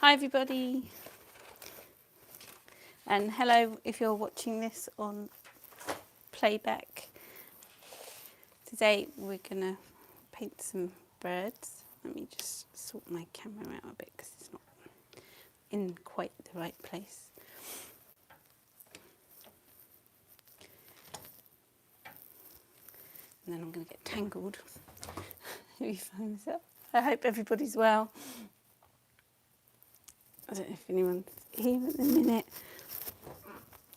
Hi everybody, and hello if you're watching this on playback. Today we're gonna paint some birds. Let me just sort my camera out a bit because it's not in quite the right place. And then I'm gonna get tangled. I hope everybody's well. I don't know if anyone's here at the minute.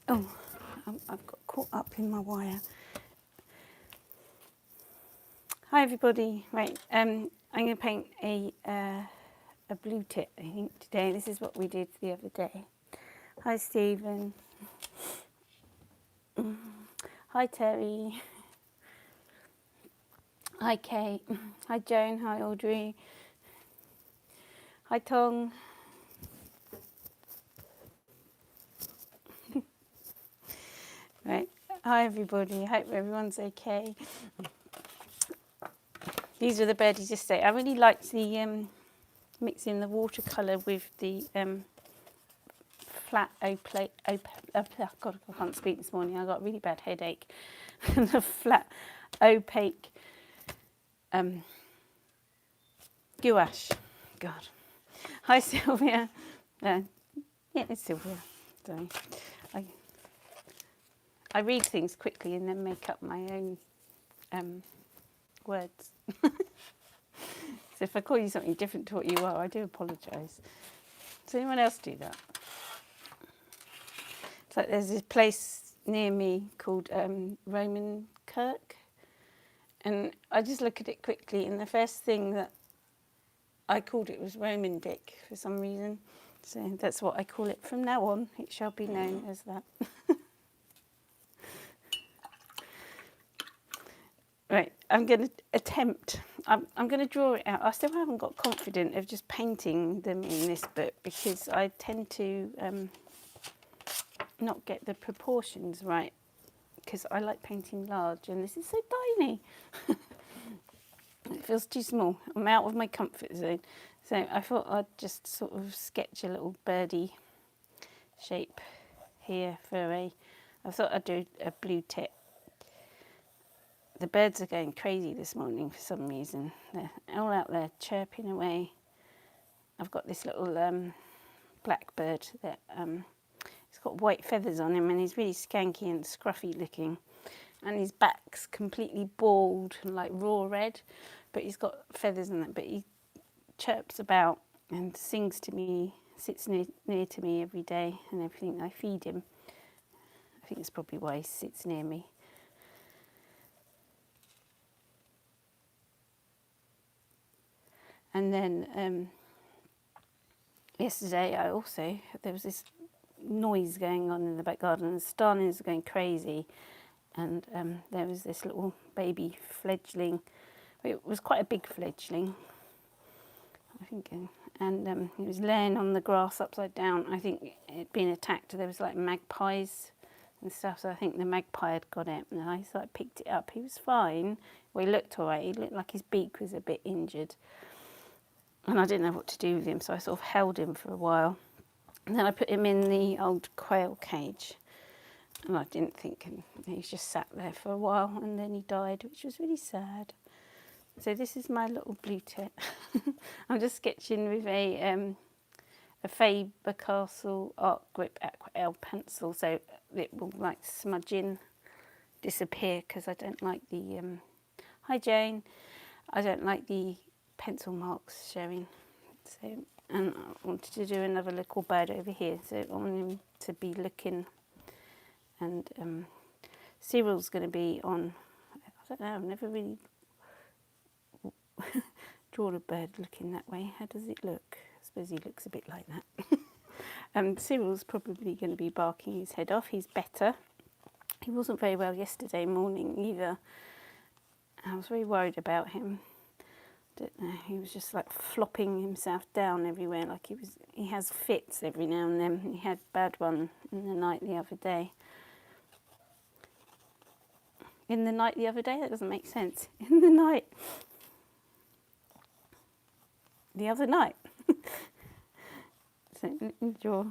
Oh, I've got caught up in my wire. Hi everybody. Right, I'm going to paint a blue tip, I think, today. This is what we did the other day. Hi Stephen. Hi Terry. Hi Kate. Hi Joan. Hi Audrey. Hi Tong. Right. Hi everybody. Hope everyone's okay. These are the birdies yesterday. I really liked the mixing the watercolour with the flat God, I can't speak this morning. I got a really bad headache. The flat opaque gouache. God. Hi Sylvia. Yeah, it's Sylvia. Sorry. I read things quickly and then make up my own words. So if I call you something different to what you are, I do apologise. Does anyone else do that? It's like there's this place near me called Roman Kirk, and I just look at it quickly, and the first thing that I called it was Roman Dick for some reason. So that's what I call it from now on. It shall be known as that. Right, I'm going to attempt. I'm going to draw it out. I still haven't got confident of just painting them in this book because I tend to not get the proportions right because I like painting large and this is so tiny. It feels too small. I'm out of my comfort zone. So I thought I'd just sort of sketch a little birdie shape here for I thought I'd do a blue tip. The birds are going crazy this morning for some reason. They're all out there chirping away. I've got this little blackbird that he's got white feathers on him and he's really skanky and scruffy looking. And his back's completely bald and like raw red, but he's got feathers in it. But he chirps about and sings to me, sits near to me every day and everything. I feed him. I think that's probably why he sits near me. And then yesterday there was this noise going on in the back garden and the starlings were going crazy. And there was this little baby fledgling. It was quite a big fledgling, I think. And he was laying on the grass upside down. I think it had been attacked. There was like magpies and stuff. So I think the magpie had got it. And I sort of picked it up. He was fine. Well, he looked all right. He looked like his beak was a bit injured. And I didn't know what to do with him, so I sort of held him for a while. And then I put him in the old quail cage. And I didn't think, and he just sat there for a while, and then he died, which was really sad. So this is my little blue tip. I'm just sketching with a Faber-Castell Art Grip Aquarelle pencil, so it will like smudge in, disappear, because I don't like the... Hi Jane. I don't like the pencil marks showing. So, and I wanted to do another little bird over here, so I want him to be looking, and Cyril's going to be on, I don't know, I've never really drawn a bird looking that way. How does it look? I suppose he looks a bit like that. Cyril's probably going to be barking his head off. He's better. He wasn't very well yesterday morning either. I was very worried about him. Don't know, he was just like flopping himself down everywhere, like he has fits every now and then. He had a bad one in the night the other day. In the night the other day? That doesn't make sense. In the night. The other night. So enjoy.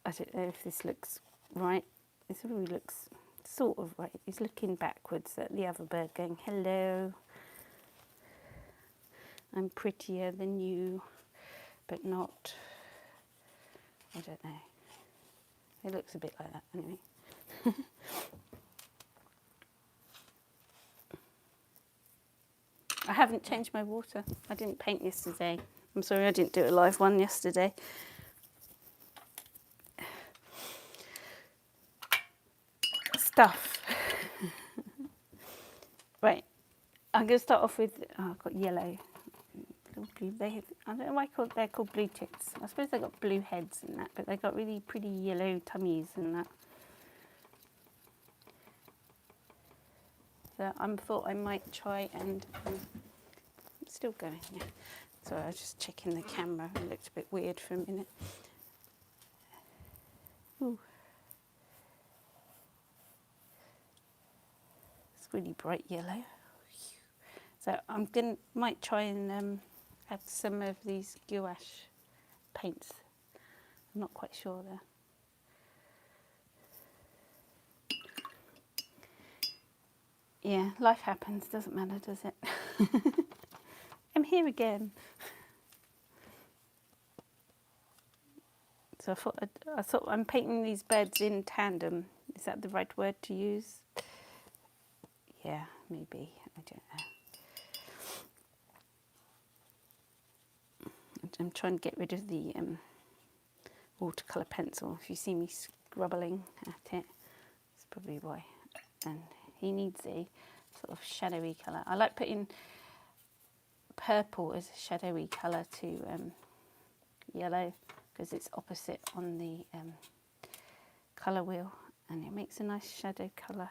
I don't know if this looks right. This really looks sort of right. He's looking backwards at the other bird going, hello, I'm prettier than you, but not. I don't know. It looks a bit like that anyway. I haven't changed my water. I didn't paint yesterday. I'm sorry I didn't do a live one yesterday. Stuff. Right, I'm going to start off with, I've got yellow. Blue. I don't know why they're called blue tits. I suppose they've got blue heads and that, but they've got really pretty yellow tummies and that. So I thought I might try and, it's still going, yeah. Sorry, I was just checking the camera. It looked a bit weird for a minute. Ooh. It's really bright yellow. So might try and add some of these gouache paints. I'm not quite sure there. Yeah, life happens, doesn't matter, does it? I'm here again. So I thought I'm painting these birds in tandem. Is that the right word to use? Yeah, maybe. I don't know. I'm trying to get rid of the watercolour pencil. If you see me scrubbling at it, that's probably why. And he needs a sort of shadowy colour. I like putting purple as a shadowy colour to yellow because it's opposite on the colour wheel and it makes a nice shadow colour.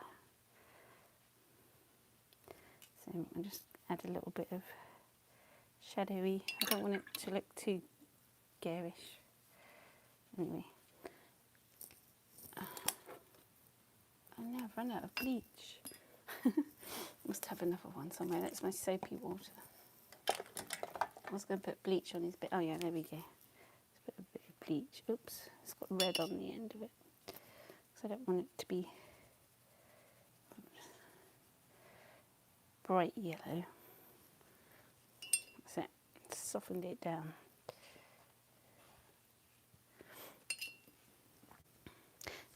So I'll just add a little bit of shadowy. I don't want it to look too garish. Anyway. Oh no, I've run out of bleach. Must have another one somewhere. That's my soapy water. I was going to put bleach on his bit. Oh yeah, there we go. Let's put a bit of bleach. Oops, it's got red on the end of it. Because I don't want it to be bright yellow. That's it. Softened it down.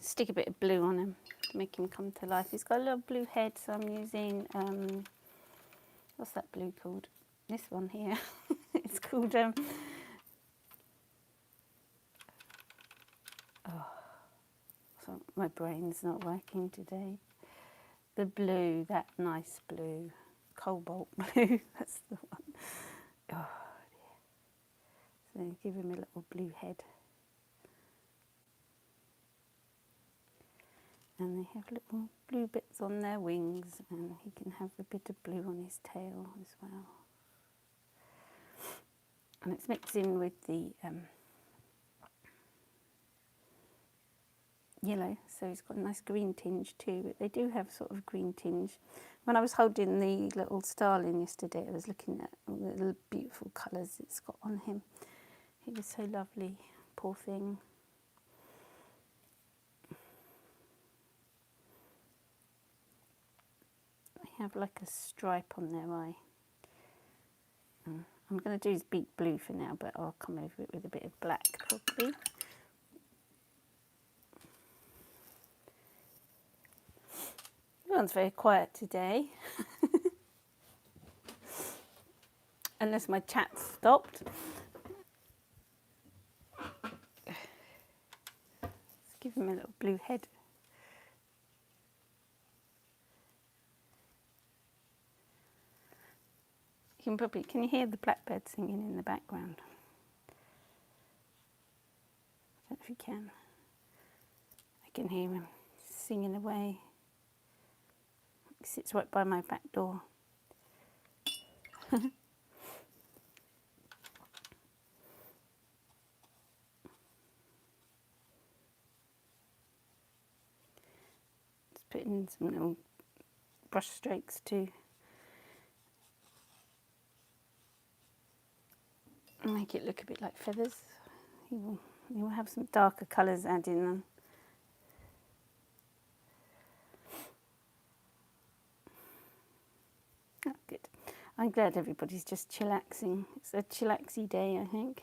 Stick a bit of blue on him to make him come to life. He's got a little blue head, so I'm using, what's that blue called? This one here. It's called, so my brain's not working today. The blue, that nice blue, cobalt blue, that's the one. Oh dear. So give him a little blue head. And they have little blue bits on their wings, and he can have a bit of blue on his tail as well. And it's mixed in with the yellow, so he's got a nice green tinge too, but they do have sort of green tinge. When I was holding the little starling yesterday, I was looking at all the little beautiful colours it's got on him. He was so lovely, poor thing. They have like a stripe on their eye. I'm going to do his beak blue for now, but I'll come over it with a bit of black probably. Everyone's very quiet today. Unless my chat stopped. Let's give him a little blue head. Can you hear the blackbird singing in the background? I don't know if you can. I can hear him singing away. He sits right by my back door. Just putting some little brush strokes too. Make it look a bit like feathers. You will have some darker colours added in. Oh, good. I'm glad everybody's just chillaxing. It's a chillaxy day, I think.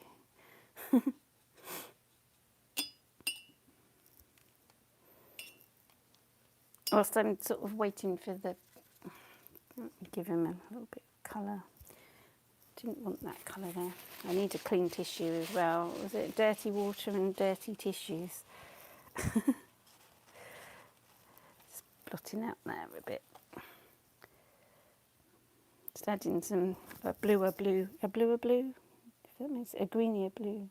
Whilst I'm sort of waiting for the, give him a little bit of colour. Didn't want that colour there. I need a clean tissue as well. Was it dirty water and dirty tissues? Just blotting out there a bit. Just adding some bluer blue. If that makes it a greenier blue.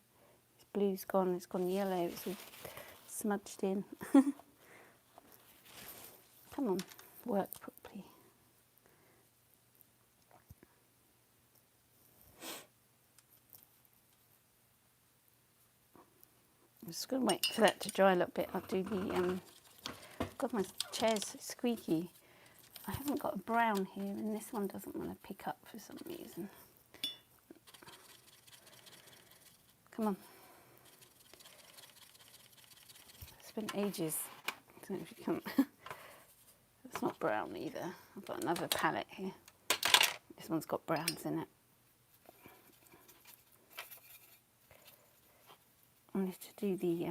This blue's gone, it's gone yellow, it's all smudged in. Come on, work properly. I'm just going to wait for that to dry a little bit. I'll do the, God, my chair's squeaky. I haven't got a brown here, and this one doesn't want to pick up for some reason. Come on. It's been ages. I don't know if you can. It's not brown either. I've got another palette here. This one's got browns in it. I wanted to do the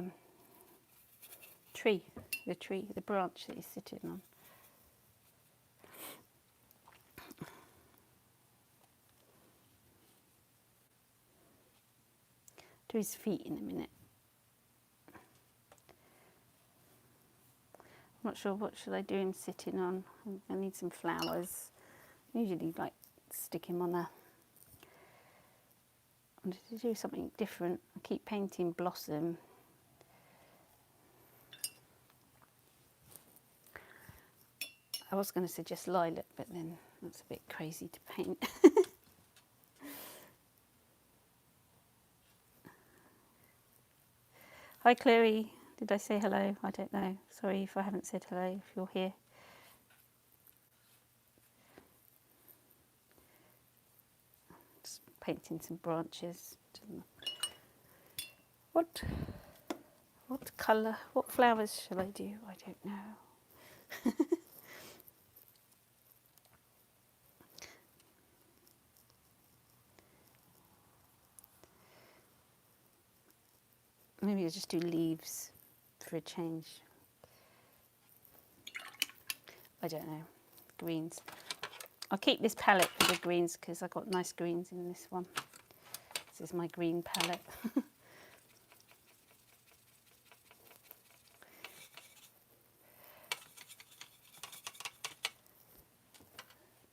the branch that he's sitting on. Do his feet in a minute. I'm not sure what should I do him sitting on. I need some flowers. I usually like stick him on a. I wanted to do something different. I keep painting blossom. I was going to suggest lilac, but then that's a bit crazy to paint. Hi Chloe, did I say hello? I don't know. Sorry if I haven't said hello, if you're here. Just painting some branches. What colour, what flowers shall I do? I don't know. Maybe I'll just do leaves for a change. I don't know. Greens. I'll keep this palette for the greens because I've got nice greens in this one. This is my green palette.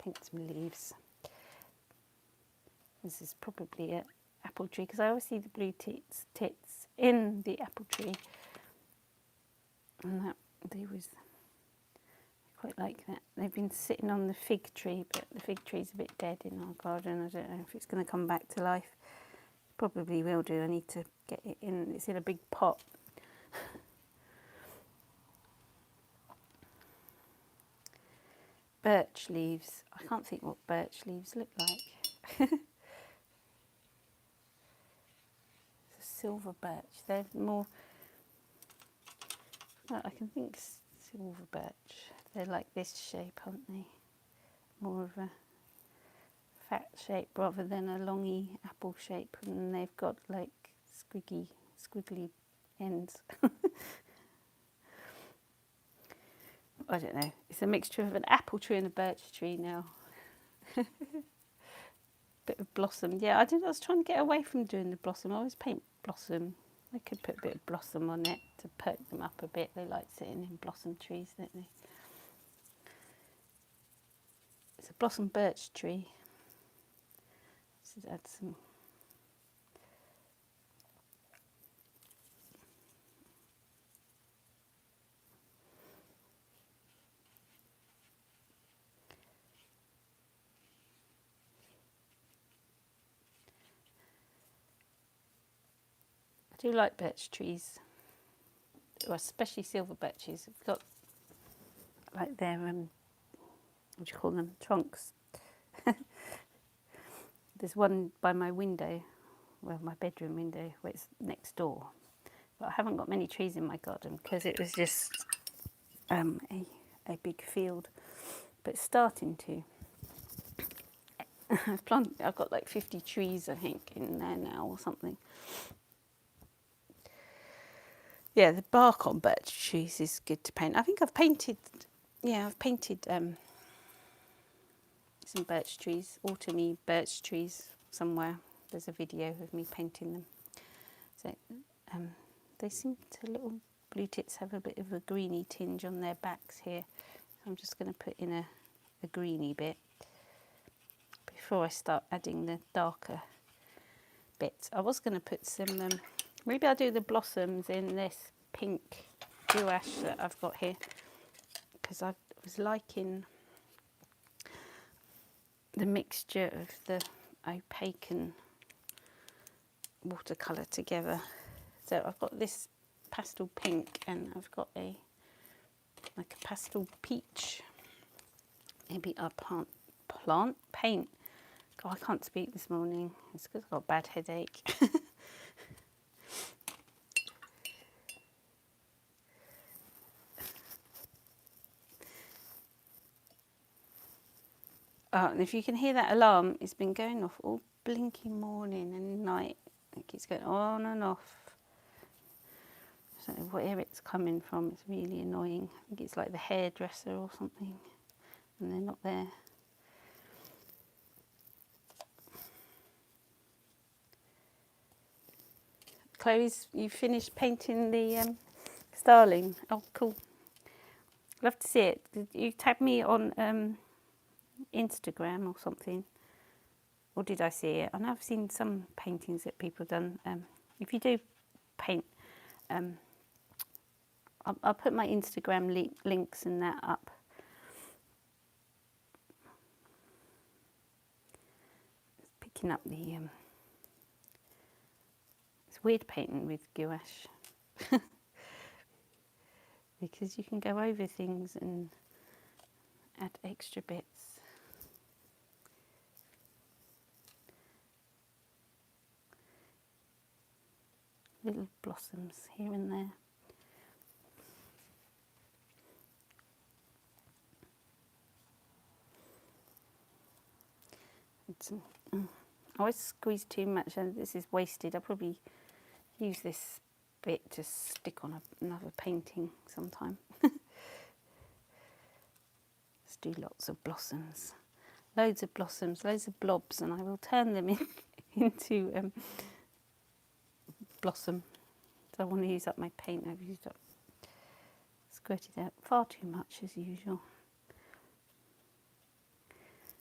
Paint some leaves. This is probably an apple tree because I always see the blue tits in the apple tree, and that they was quite like that. They've been sitting on the fig tree, but the fig tree's a bit dead in our garden. I don't know if it's going to come back to life. Probably will do. I need to get it in. It's in a big pot. Birch leaves. I can't think what birch leaves look like. Silver birch. They're more. Well, I can think silver birch. They're like this shape, aren't they? More of a fat shape rather than a longy apple shape, and they've got like squiggly ends. I don't know. It's a mixture of an apple tree and a birch tree now. Bit of blossom. Yeah, I was trying to get away from doing the blossom. I always paint blossom. I could put a bit of blossom on it to perk them up a bit. They like sitting in blossom trees, don't they? It's a blossom birch tree. Just add some. I do like birch trees, or especially silver birches. I've got like their what do you call them, trunks. There's one by my window well, my bedroom window, where it's next door. But I haven't got many trees in my garden because it was just a big field. But it's starting to. I've got like 50 trees, I think, in there now or something. Yeah, the bark on birch trees is good to paint. I think I've painted some birch trees, autumny birch trees somewhere. There's a video of me painting them. So they seem to, little blue tits have a bit of a greeny tinge on their backs here. I'm just going to put in a greeny bit before I start adding the darker bits. I was going to put some, maybe I'll do the blossoms in this pink gouache that I've got here, because I was liking the mixture of the opaque and watercolour together. So I've got this pastel pink and I've got like a pastel peach. Maybe I paint. God, I can't speak this morning. It's because I've got a bad headache. Oh, and if you can hear that alarm, it's been going off all blinking morning and night. It keeps going on and off. I don't know where it's coming from. It's really annoying. I think it's like the hairdresser or something, and they're not there. Chloe's, you finished painting the starling. Oh, cool. Love to see it. Did you tag me on Instagram or something? Or did I see it? I know I've seen some paintings that people have done. If you do paint, I'll put my Instagram links and that up. Picking up the... it's weird painting with gouache. Because you can go over things and add extra bits. Little blossoms here and there. I always squeeze too much and this is wasted. I'll probably use this bit to stick on another painting sometime. Let's do lots of blossoms. Loads of blossoms, loads of blobs, and I will turn them into blossom. So I want to use up my paint I've used up. Squirted out far too much as usual.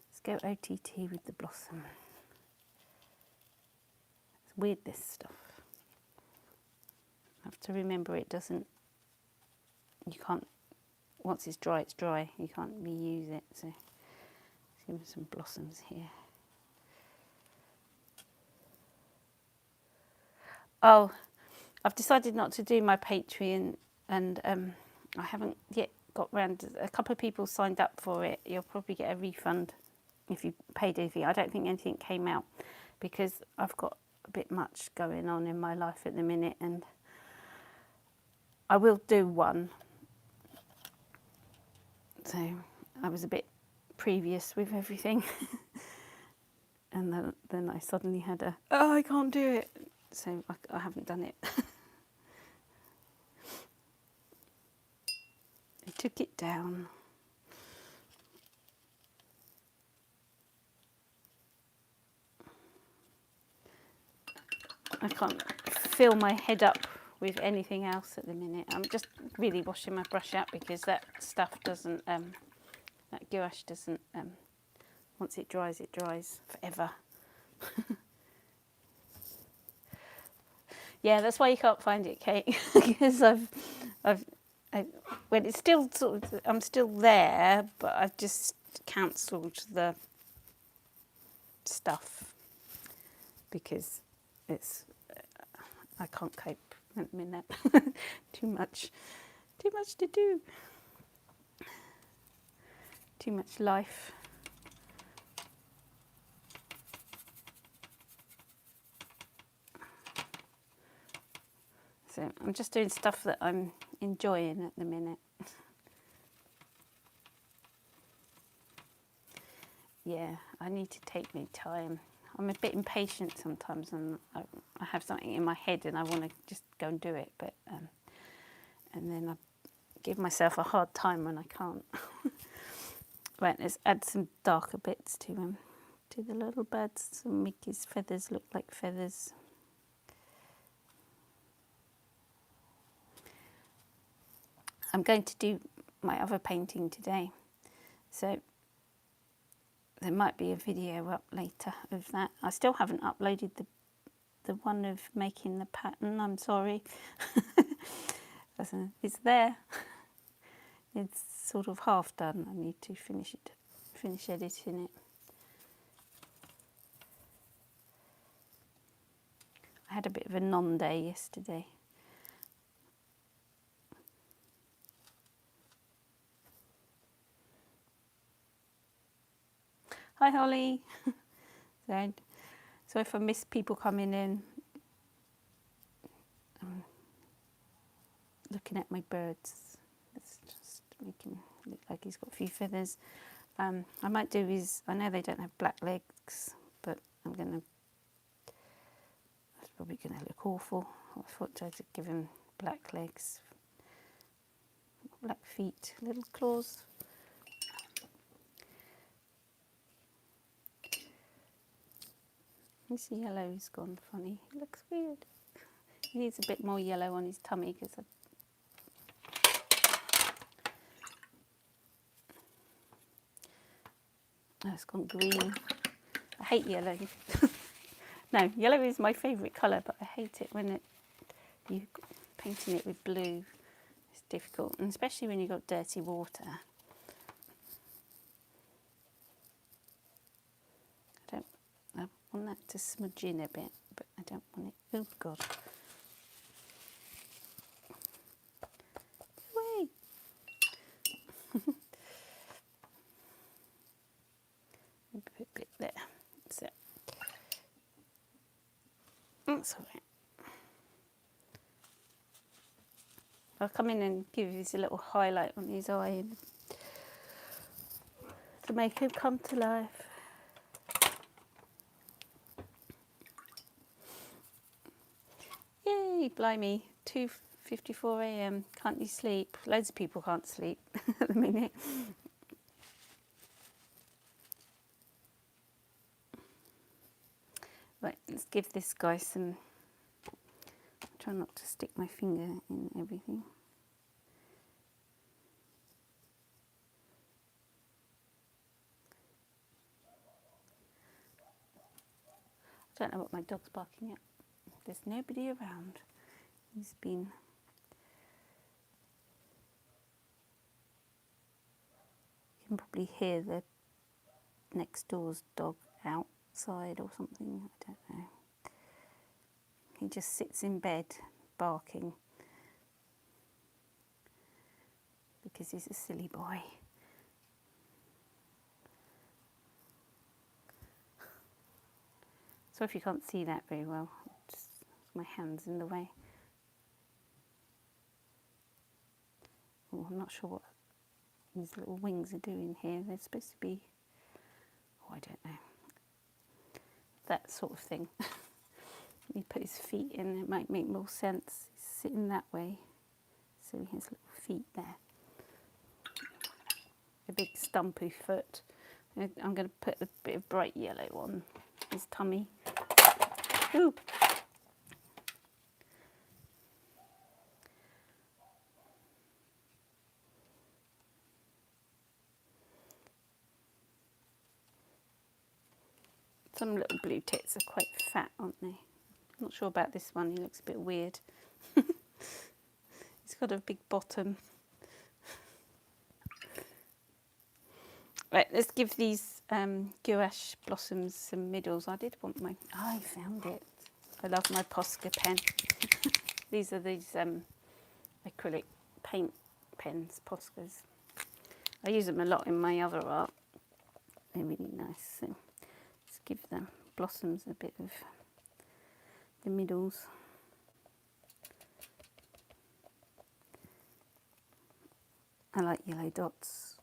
Let's go OTT with the blossom. It's weird, this stuff. I have to remember it doesn't, you can't, once it's dry, it's dry. You can't reuse it. So let's give me some blossoms here. Oh, I've decided not to do my Patreon, and I haven't yet got round. A couple of people signed up for it. You'll probably get a refund if you paid anything. I don't think anything came out because I've got a bit much going on in my life at the minute, and I will do one. So I was a bit previous with everything. And then I suddenly had I can't do it. So I haven't done it. I took it down. I can't fill my head up with anything else at the minute. I'm just really washing my brush out because that stuff doesn't, that gouache doesn't, once it dries forever. Yeah, that's why you can't find it, Kate, because when it's still sort of, I'm still there, but I've just cancelled the stuff because it's, I can't cope at the minute. Too much to do. Too much life. So I'm just doing stuff that I'm enjoying at the minute. Yeah, I need to take my time. I'm a bit impatient sometimes, and I have something in my head and I want to just go and do it, but and then I give myself a hard time when I can't. Right, let's add some darker bits to the little birds and make his feathers look like feathers. I'm going to do my other painting today, so there might be a video up later of that. I still haven't uploaded the one of making the pattern, I'm sorry. It's there. It's sort of half done. I need to finish editing it. I had a bit of a non-day yesterday. Hi Holly. So if I miss people coming in, I'm looking at my birds. Let's just make him look like he's got a few feathers. I might do his, I know they don't have black legs, but that's probably going to look awful. I thought I'd give him black legs, black feet, little claws. His yellow's gone funny. It looks weird. He needs a bit more yellow on his tummy because it's gone green. I hate yellow. No, yellow is my favourite colour, but I hate it when you painting it with blue. It's difficult, and especially when you've got dirty water. I want that to smudge in a bit, but I don't want it. Oh God! Away! Maybe put a bit there. That's it. That's all right. I'll come in and give you a little highlight on his eye to make him come to life. Yay, blimey, 2:54 a.m. Can't you sleep? Loads of people can't sleep at the minute. Right, let's give this guy some... Try not to stick my finger in everything. I don't know what my dog's barking at. There's nobody around. He's been... You can probably hear the next door's dog outside or something. I don't know. He just sits in bed barking because he's a silly boy. So if you can't see that very well, just my hand's in the way. Oh, I'm not sure what these little wings are doing here. They're supposed to be, oh, I don't know, that sort of thing. He put his feet in, it might make more sense. He's sitting that way, so he has little feet there. A big stumpy foot. I'm going to put a bit of bright yellow on his tummy. Ooh. Some little blue tits are quite fat, aren't they? I'm not sure about this one, he looks a bit weird. He's got a big bottom. Right, let's give these gouache blossoms some middles. I did want my... Oh, I found it. I love my Posca pen. These are these acrylic paint pens, Poscas. I use them a lot in my other art. They're really nice. So let's give the blossoms a bit of the middles. I like yellow dots.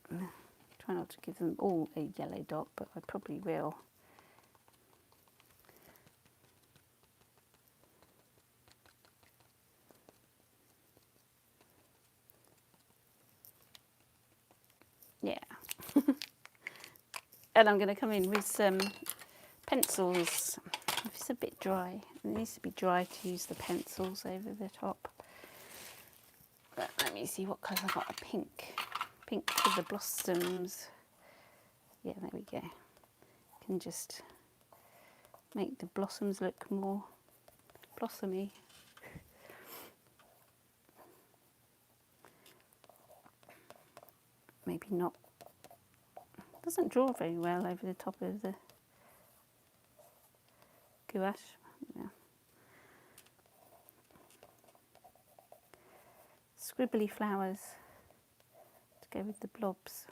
Try not to give them all a yellow dot, but I probably will. Yeah. And I'm going to come in with some pencils. It's a bit dry. It needs to be dry to use the pencils over the top. But let me see what colour I've got. A pink. Pink for the blossoms. Yeah, there we go. Can just make the blossoms look more blossomy. Maybe not. Doesn't draw very well over the top of the gouache. Yeah. Scribbly flowers to go with the blobs.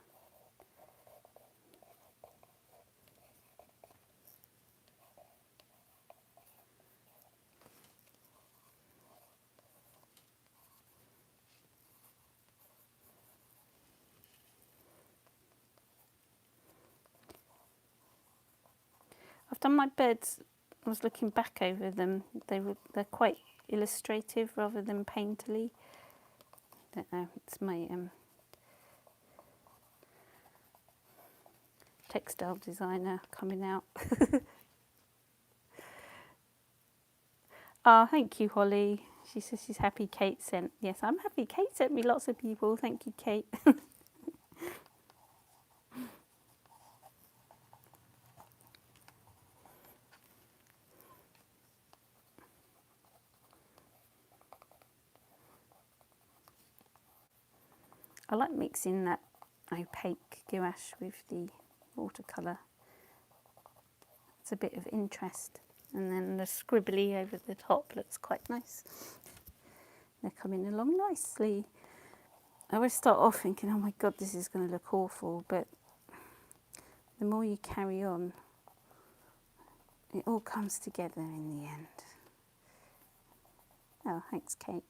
I've done my birds. I was looking back over them. They're quite illustrative rather than painterly. Don't know. It's my textile designer coming out. Oh, thank you, Holly. She says she's happy Kate sent. Yes, I'm happy. Kate sent me lots of people. Thank you, Kate. I like mixing that opaque gouache with the watercolour. It's a bit of interest. And then the scribbly over the top looks quite nice. They're coming along nicely. I always start off thinking, oh my God, this is going to look awful. But the more you carry on, it all comes together in the end. Oh, thanks, Kate.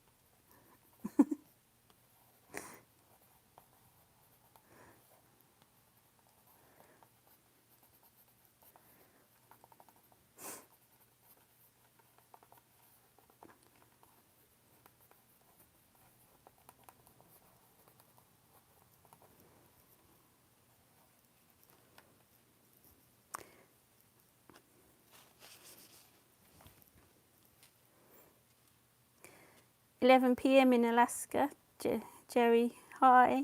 11 p.m. in Alaska. Jerry, hi.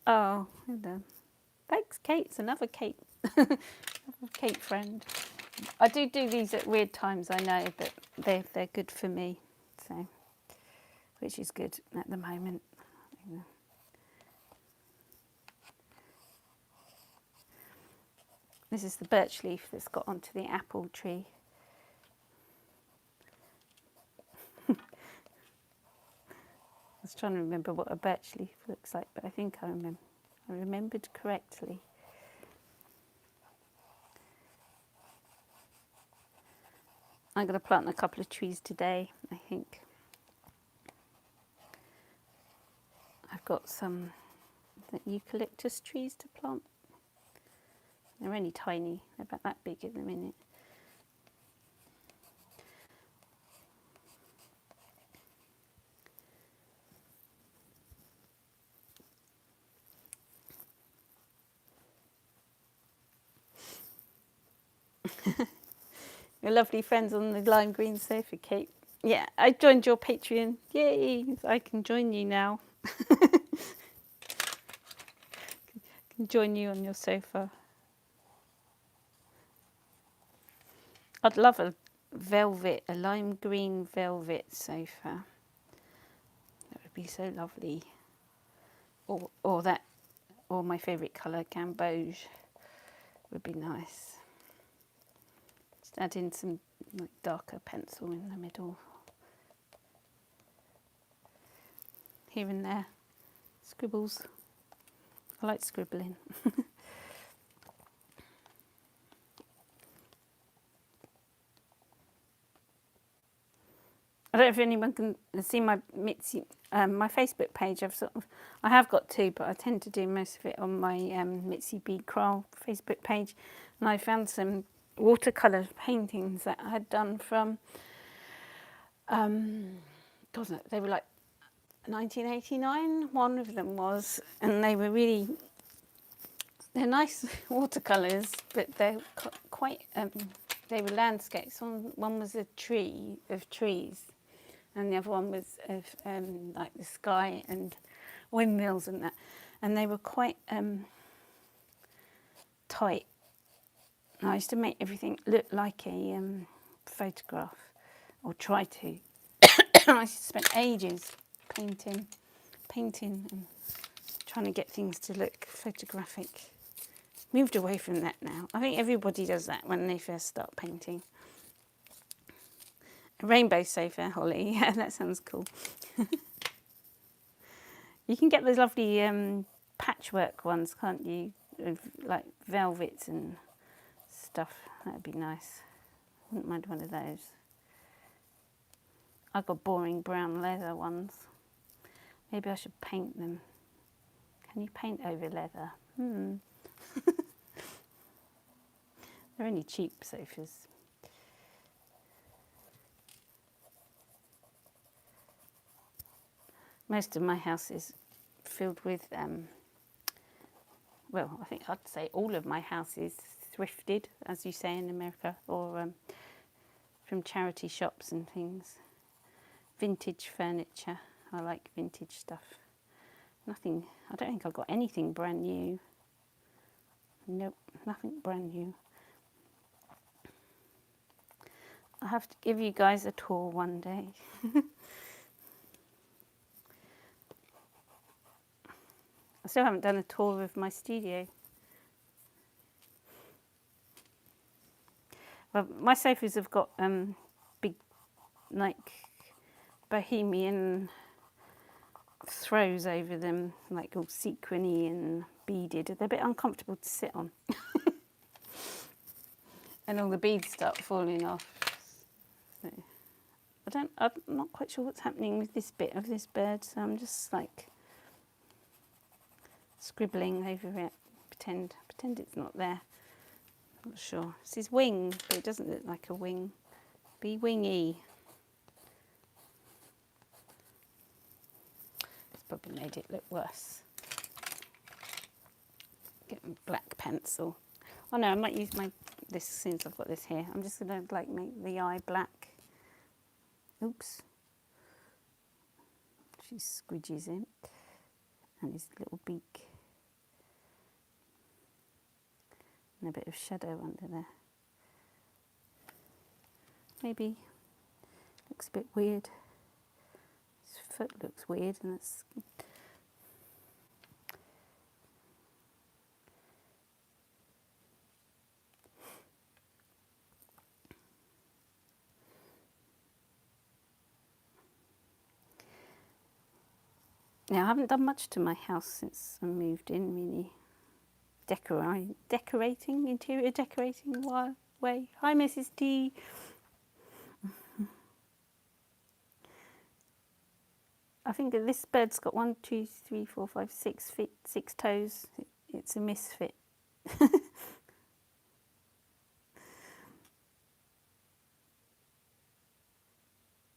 Oh, hello. Thanks, Kate. It's another Kate. Another Kate friend. I do these at weird times, I know, but they're good for me. So, which is good at the moment. This is the birch leaf that's got onto the apple tree. I was trying to remember what a birch leaf looks like, but I think I remembered correctly. I'm going to plant a couple of trees today, I think. I've got some eucalyptus trees to plant. They're only tiny, they're about that big at the minute. Your lovely friends on the lime green sofa, Kate. Yeah, I joined your Patreon. Yay, I can join you now. Can join you on your sofa. I'd love a lime green velvet sofa. That would be so lovely. Or my favourite colour, gamboge, would be nice. Just add in some like darker pencil in the middle. Here and there. Scribbles. I like scribbling. I don't know if anyone can see my Mitzi, my Facebook page. I have got two, but I tend to do most of it on my Mitzi B. Kroll Facebook page. And I found some watercolour paintings that I had done from, they were like 1989, one of them was, and they were really, they're nice watercolours, but they're quite, they were landscapes. One was a tree of trees, and the other one was of like the sky and windmills and that, and they were quite tight. And I used to make everything look like a photograph, or try to. I spent ages painting and trying to get things to look photographic. Moved away from that now. I think everybody does that when they first start painting. A rainbow sofa, Holly. Yeah, that sounds cool. You can get those lovely patchwork ones, can't you? Of like velvets and stuff. That'd be nice. Wouldn't mind one of those. I've got boring brown leather ones. Maybe I should paint them. Can you paint over leather? They're only cheap sofas. Most of my house is filled with, well, I think I'd say all of my house is thrifted, as you say in America, or from charity shops and things. Vintage furniture. I like vintage stuff. Nothing, I don't think I've got anything brand new. Nope, nothing brand new. I'll have to give you guys a tour one day. I still haven't done a tour of my studio. Well, my sofas have got big, like, bohemian throws over them, like all sequiny and beaded. They're a bit uncomfortable to sit on. And all the beads start falling off. So, I'm not quite sure what's happening with this bit of this bird, so I'm just like scribbling over it. Pretend it's not there. Not sure. It's his wing, but it doesn't look like a wing. Be wingy. It's probably made it look worse. Get my black pencil. Oh no, I might use this since I've got this here. I'm just gonna like make the eye black. Oops. She's squidges in. And his little beak. And a bit of shadow under there. Maybe looks a bit weird. His foot looks weird, and it's now I haven't done much to my house since I moved in, really. Decorating, interior decorating way. Hi, Mrs. D. I think this bird's got 1, 2, 3, 4, 5, 6 feet, 6 toes. It's a misfit.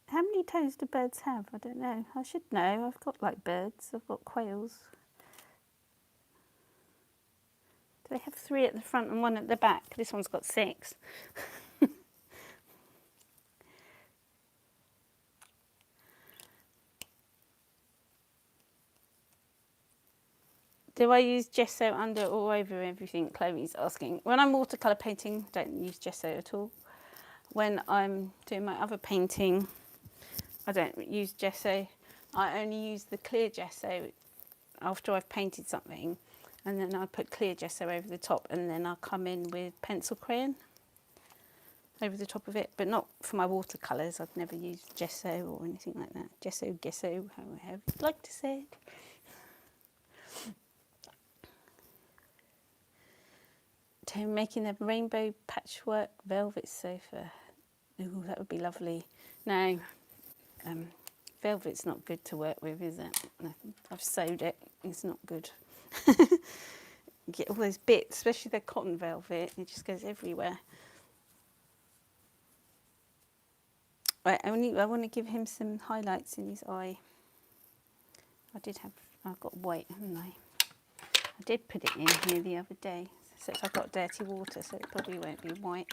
How many toes do birds have? I don't know. I should know. I've got like birds. I've got quails. Do they have 3 at the front and 1 at the back? This one's got 6. Do I use gesso under or over everything? Chloe's asking. When I'm watercolour painting, don't use gesso at all. When I'm doing my other painting, I don't use gesso. I only use the clear gesso after I've painted something, and then I put clear gesso over the top, and then I'll come in with pencil crayon over the top of it, but not for my watercolours. I've never used gesso or anything like that. Gesso, however you'd like to say it. So making a rainbow patchwork velvet sofa. Ooh, that would be lovely. No, velvet's not good to work with, is it? No, I've sewed it, it's not good. Get all those bits, especially the cotton velvet, it just goes everywhere. Right, I want to give him some highlights in his eye. I've got white, haven't I? I did put it in here the other day, except I've got dirty water, so it probably won't be white.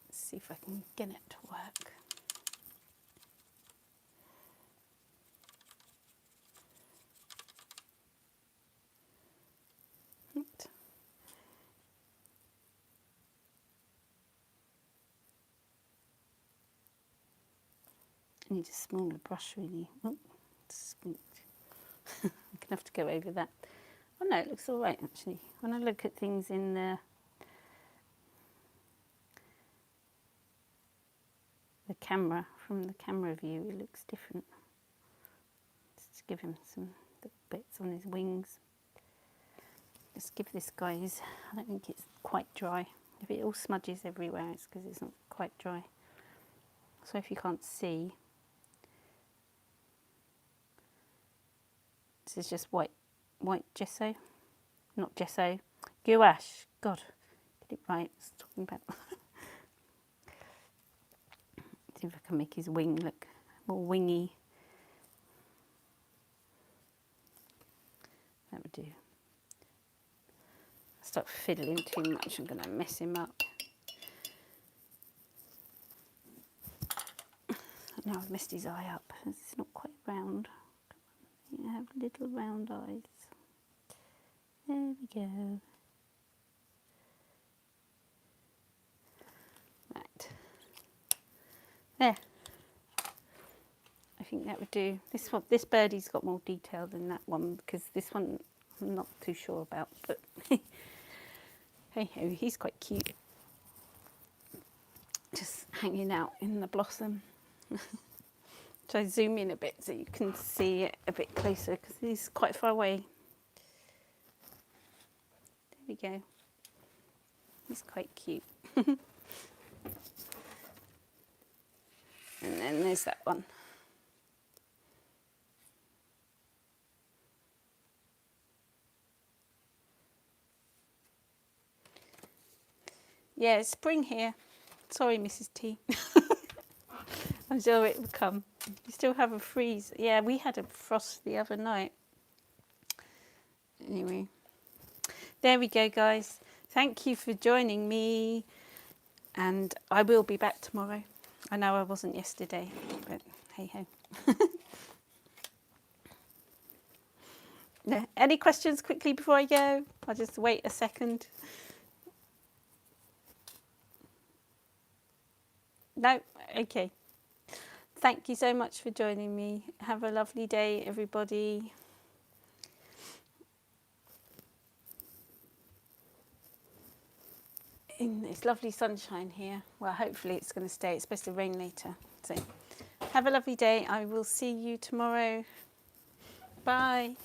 Let's see if I can get it to work. I need a smaller brush, really. Oh, it's spinked. I'm going to have to go over that. Oh no, it looks all right, actually. When I look at things in the camera, from the camera view, it looks different. Let's give him some bits on his wings. Just give this guy his, I don't think it's quite dry. If it all smudges everywhere, it's because it's not quite dry. So if you can't see, this is just white gesso, not gesso, gouache. God, get it right. I was talking about. See if I can make his wing look more wingy. That would do. Stop fiddling too much, I'm going to mess him up. Now I've messed his eye up. It's not quite round. You have little round eyes. There we go. Right. There. I think that would do. This birdie's got more detail than that one, because this one I'm not too sure about, but hey ho, he's quite cute. Just hanging out in the blossom. Try to zoom in a bit so you can see it a bit closer, because he's quite far away. There we go. He's quite cute. And then there's that one. Yeah, it's spring here. Sorry, Mrs. T. I'm sure it will come. You still have a freeze. Yeah, we had a frost the other night. Anyway, there we go, guys. Thank you for joining me. And I will be back tomorrow. I know I wasn't yesterday, but hey ho. Yeah. Any questions quickly before I go? I'll just wait a second. No? Okay. Thank you so much for joining me. Have a lovely day, everybody. It's lovely sunshine here. Well, hopefully it's going to stay. It's supposed to rain later. So have a lovely day. I will see you tomorrow. Bye.